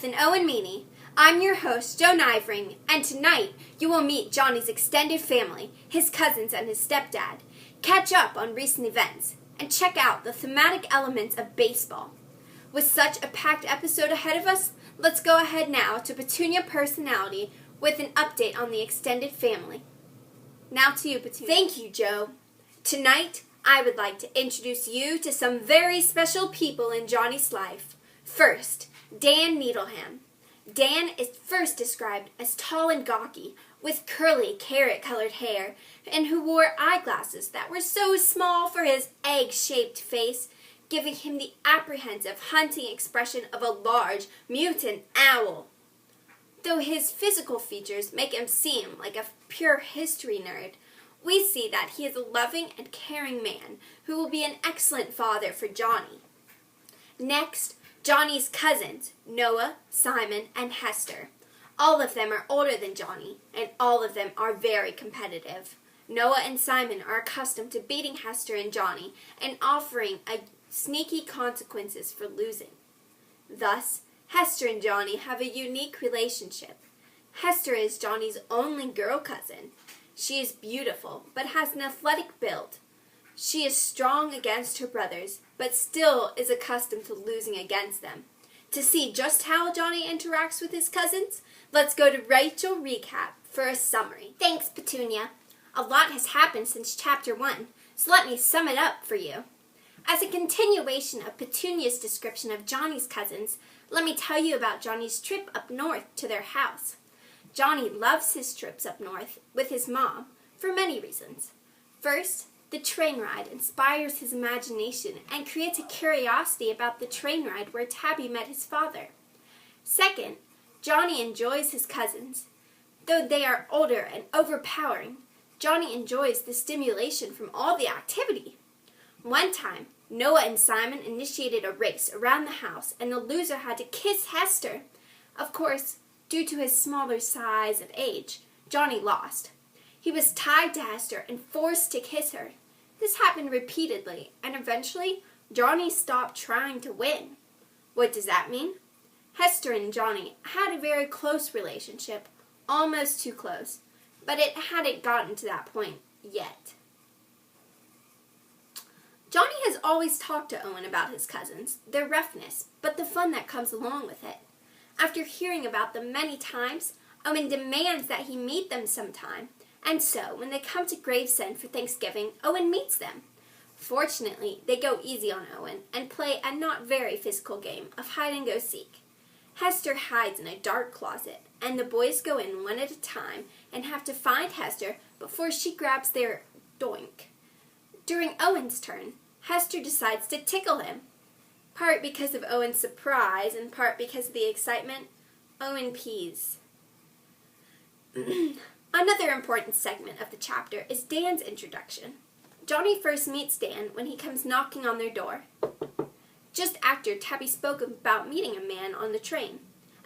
and Owen Meany. I'm your host, Joe Nivering, and tonight you will meet Johnny's extended family, his cousins and his stepdad, catch up on recent events, and check out the thematic elements of baseball. With such a packed episode ahead of us, let's go ahead now to Petunia Personality with an update on the extended family. Now to you, Petunia. Thank you, Joe. Tonight, I would like to introduce you to some very special people in Johnny's life. First, Dan Needleham. Dan is first described as tall and gawky, with curly, carrot-colored hair, and who wore eyeglasses that were so small for his egg-shaped face, giving him the apprehensive, hunting expression of a large, mutant owl. Though his physical features make him seem like a pure history nerd, we see that he is a loving and caring man who will be an excellent father for Johnny. Next, Johnny's cousins, Noah, Simon, and Hester. All of them are older than Johnny, and all of them are very competitive. Noah and Simon are accustomed to beating Hester and Johnny and offering sneaky consequences for losing. Thus, Hester and Johnny have a unique relationship. Hester is Johnny's only girl cousin. She is beautiful, but has an athletic build. She is strong against her brothers, but still is accustomed to losing against them. To see just how Johnny interacts with his cousins, let's go to Rachel Recap for a summary. Thanks, Petunia. A lot has happened since Chapter 1, so let me sum it up for you. As a continuation of Petunia's description of Johnny's cousins, let me tell you about Johnny's trip up north to their house. Johnny loves his trips up north with his mom for many reasons. First, the train ride inspires his imagination and creates a curiosity about the train ride where Tabby met his father. Second, Johnny enjoys his cousins. Though they are older and overpowering, Johnny enjoys the stimulation from all the activity. One time, Noah and Simon initiated a race around the house, and the loser had to kiss Hester. Of course, due to his smaller size and age, Johnny lost. He was tied to Hester and forced to kiss her. This happened repeatedly, and eventually, Johnny stopped trying to win. What does that mean? Hester and Johnny had a very close relationship, almost too close, but it hadn't gotten to that point yet. Johnny has always talked to Owen about his cousins, their roughness, but the fun that comes along with it. After hearing about them many times, Owen demands that he meet them sometime, and so when they come to Gravesend for Thanksgiving, Owen meets them. Fortunately, they go easy on Owen and play a not very physical game of hide-and-go-seek. Hester hides in a dark closet, and the boys go in one at a time and have to find Hester before she grabs their doink. During Owen's turn, Hester decides to tickle him. Part because of Owen's surprise and part because of the excitement, Owen pees. Another important segment of the chapter is Dan's introduction. Johnny first meets Dan when he comes knocking on their door. Just after Tabby spoke about meeting a man on the train.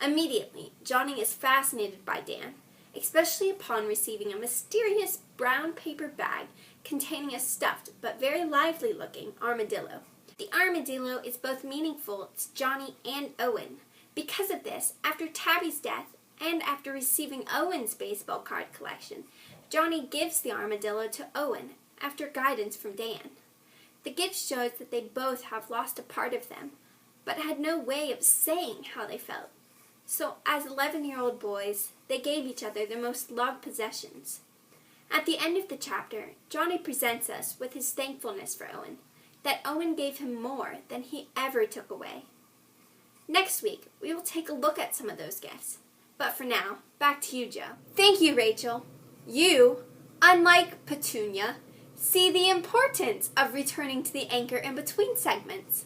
Immediately, Johnny is fascinated by Dan, especially upon receiving a mysterious brown paper bag containing a stuffed but very lively-looking armadillo. The armadillo is both meaningful to Johnny and Owen. Because of this, after Tabby's death and after receiving Owen's baseball card collection, Johnny gives the armadillo to Owen after guidance from Dan. The gift shows that they both have lost a part of them, but had no way of saying how they felt. So, as 11-year-old boys, they gave each other their most loved possessions. At the end of the chapter, Johnny presents us with his thankfulness for Owen, that Owen gave him more than he ever took away. Next week, we will take a look at some of those gifts. But for now, back to you, Joe. Thank you, Rachel. You, unlike Petunia, see the importance of returning to the anchor in between segments.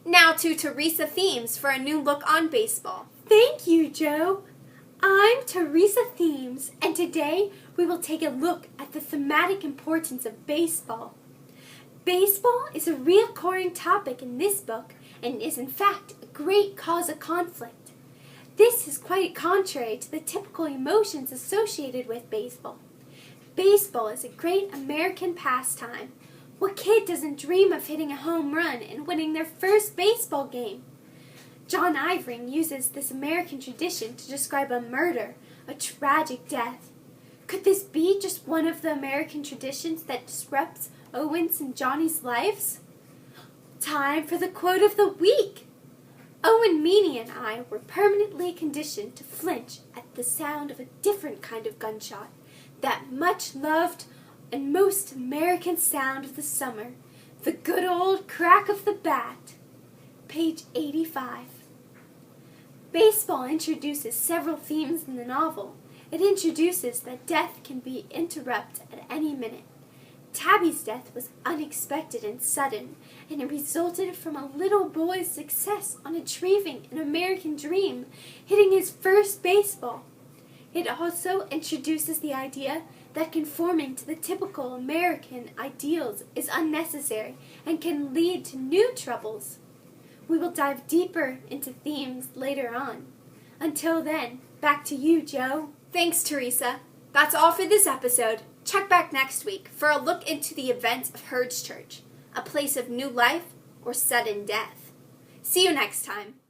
Now to Teresa Themes for a new look on baseball. Thank you, Joe. I'm Teresa Themes, and today we will take a look at the thematic importance of baseball. Baseball is a recurring topic in this book and is in fact a great cause of conflict. This is quite contrary to the typical emotions associated with baseball. Baseball is a great American pastime. What kid doesn't dream of hitting a home run and winning their first baseball game? John Ivring uses this American tradition to describe a murder, a tragic death. Could this be just one of the American traditions that disrupts Owen's and Johnny's lives? Time for the quote of the week! Owen, Meany, and I were permanently conditioned to flinch at the sound of a different kind of gunshot, that much-loved and most American sound of the summer, the good old crack of the bat. Page 85. Baseball introduces several themes in the novel. It introduces that death can be interrupted at any minute. Tabby's death was unexpected and sudden, and it resulted from a little boy's success on achieving an American dream, hitting his first baseball. It also introduces the idea that conforming to the typical American ideals is unnecessary and can lead to new troubles. We will dive deeper into themes later on. Until then, back to you, Joe. Thanks, Teresa. That's all for this episode. Check back next week for a look into the events of Hurd's Church, a place of new life or sudden death. See you next time.